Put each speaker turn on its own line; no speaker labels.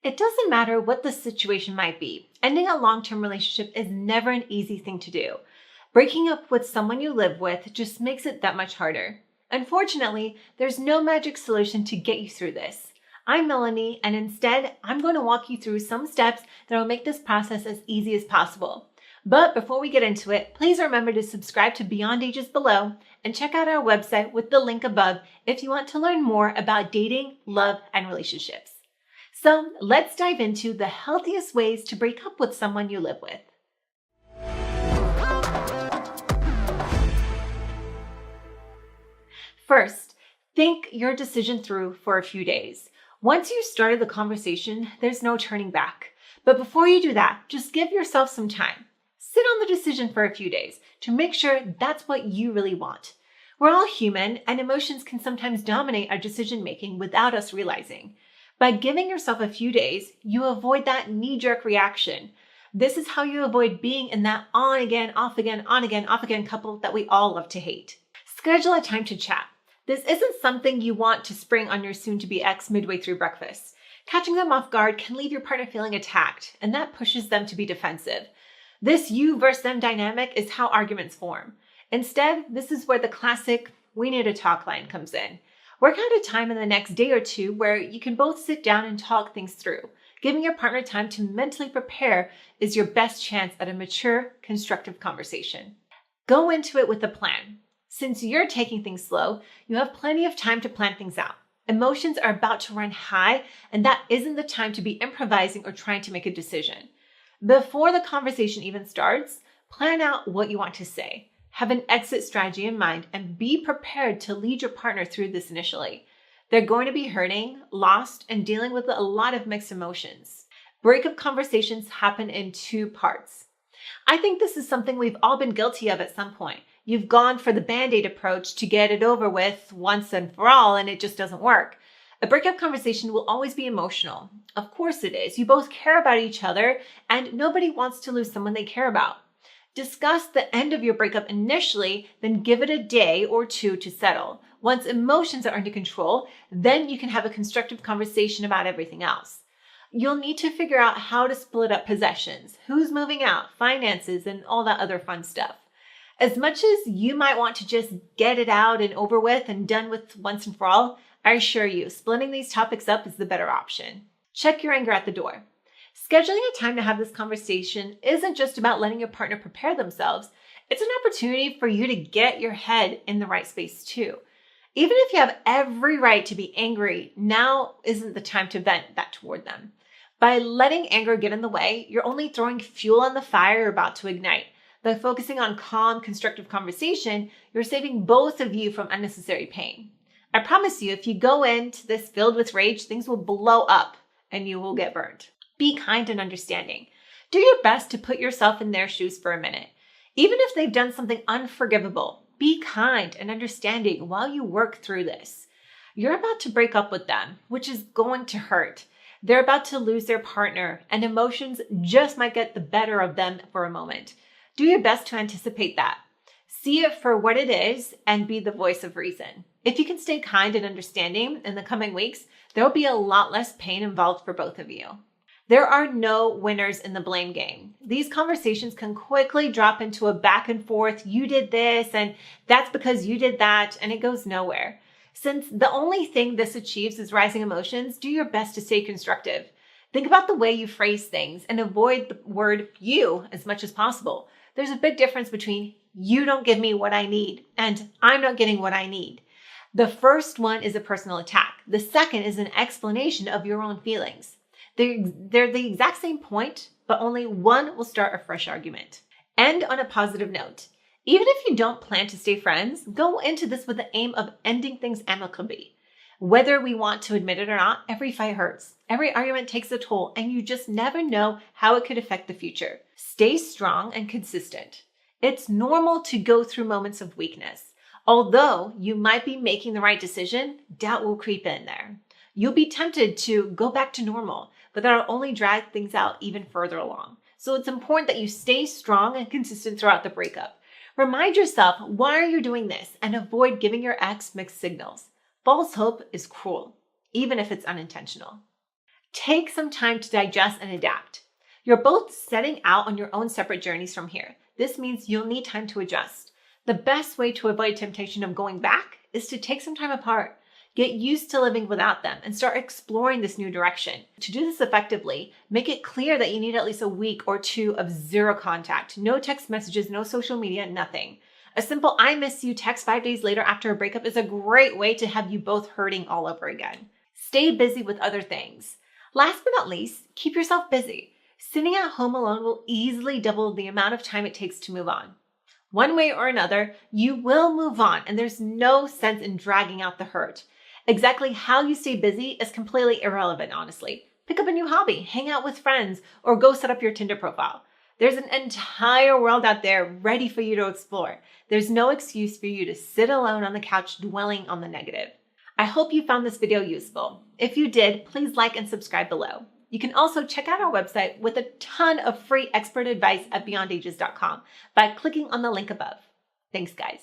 It doesn't matter what the situation might be. Ending a long-term relationship is never an easy thing to do. Breaking up with someone you live with just makes it that much harder. Unfortunately, there's no magic solution to get you through this. I'm Melanie, and instead, I'm going to walk you through some steps that will make this process as easy as possible. But before we get into it, please remember to subscribe to Beyond Ages Below and check out our website with the link above if you want to learn more about dating, love, and relationships. So let's dive into the healthiest ways to break up with someone you live with. First, think your decision through for a few days. Once you started the conversation, there's no turning back. But before you do that, just give yourself some time. Sit on the decision for a few days to make sure that's what you really want. We're all human, and emotions can sometimes dominate our decision-making without us realizing. By giving yourself a few days, you avoid that knee-jerk reaction. This is how you avoid being in that on-again, off-again, on-again, off-again couple that we all love to hate. Schedule a time to chat. This isn't something you want to spring on your soon-to-be ex midway through breakfast. Catching them off guard can leave your partner feeling attacked, and that pushes them to be defensive. This you versus them dynamic is how arguments form. Instead, this is where the classic "we need to talk" line comes in. Work out a time in the next day or two where you can both sit down and talk things through. Giving your partner time to mentally prepare is your best chance at a mature, constructive conversation. Go into it with a plan. Since you're taking things slow, you have plenty of time to plan things out. Emotions are about to run high, and that isn't the time to be improvising or trying to make a decision. Before the conversation even starts, plan out what you want to say. Have an exit strategy in mind and be prepared to lead your partner through this initially. They're going to be hurting, lost, and dealing with a lot of mixed emotions. Breakup conversations happen in two parts. I think this is something we've all been guilty of at some point. You've gone for the Band-Aid approach to get it over with once and for all, and it just doesn't work. A breakup conversation will always be emotional. Of course it is. You both care about each other, and nobody wants to lose someone they care about. Discuss the end of your breakup initially, then give it a day or two to settle. Once emotions are under control, then you can have a constructive conversation about everything else. You'll need to figure out how to split up possessions, who's moving out, finances, and all that other fun stuff. As much as you might want to just get it out and over with and done with once and for all, I assure you, splitting these topics up is the better option. Check your anger at the door. Scheduling a time to have this conversation isn't just about letting your partner prepare themselves. It's an opportunity for you to get your head in the right space too. Even if you have every right to be angry, now isn't the time to vent that toward them. By letting anger get in the way, you're only throwing fuel on the fire you're about to ignite. By focusing on calm, constructive conversation, you're saving both of you from unnecessary pain. I promise you, if you go into this filled with rage, things will blow up and you will get burned. Be kind and understanding. Do your best to put yourself in their shoes for a minute. Even if they've done something unforgivable, be kind and understanding while you work through this. You're about to break up with them, which is going to hurt. They're about to lose their partner, and emotions just might get the better of them for a moment. Do your best to anticipate that. See it for what it is and be the voice of reason. If you can stay kind and understanding in the coming weeks, there will be a lot less pain involved for both of you. There are no winners in the blame game. These conversations can quickly drop into a back and forth, you did this and that's because you did that, and it goes nowhere. Since the only thing this achieves is rising emotions, do your best to stay constructive. Think about the way you phrase things and avoid the word you as much as possible. There's a big difference between "you don't give me what I need" and "I'm not getting what I need." The first one is a personal attack. The second is an explanation of your own feelings. They're the exact same point, but only one will start a fresh argument. End on a positive note. Even if you don't plan to stay friends, go into this with the aim of ending things amicably. Whether we want to admit it or not, every fight hurts. Every argument takes a toll, and you just never know how it could affect the future. Stay strong and consistent. It's normal to go through moments of weakness. Although you might be making the right decision, doubt will creep in there. You'll be tempted to go back to normal, but that'll only drag things out even further along. So it's important that you stay strong and consistent throughout the breakup. Remind yourself, why are you doing this? And avoid giving your ex mixed signals. False hope is cruel, even if it's unintentional. Take some time to digest and adapt. You're both setting out on your own separate journeys from here. This means you'll need time to adjust. The best way to avoid temptation of going back is to take some time apart. Get used to living without them and start exploring this new direction. To do this effectively, make it clear that you need at least a week or two of zero contact. No text messages, no social media, nothing. A simple "I miss you" text 5 days later after a breakup is a great way to have you both hurting all over again. Stay busy with other things. Last but not least, keep yourself busy. Sitting at home alone will easily double the amount of time it takes to move on. One way or another, you will move on, and there's no sense in dragging out the hurt. Exactly how you stay busy is completely irrelevant, honestly. Pick up a new hobby, hang out with friends, or go set up your Tinder profile. There's an entire world out there ready for you to explore. There's no excuse for you to sit alone on the couch dwelling on the negative. I hope you found this video useful. If you did, please like and subscribe below. You can also check out our website with a ton of free expert advice at beyondages.com by clicking on the link above. Thanks, guys.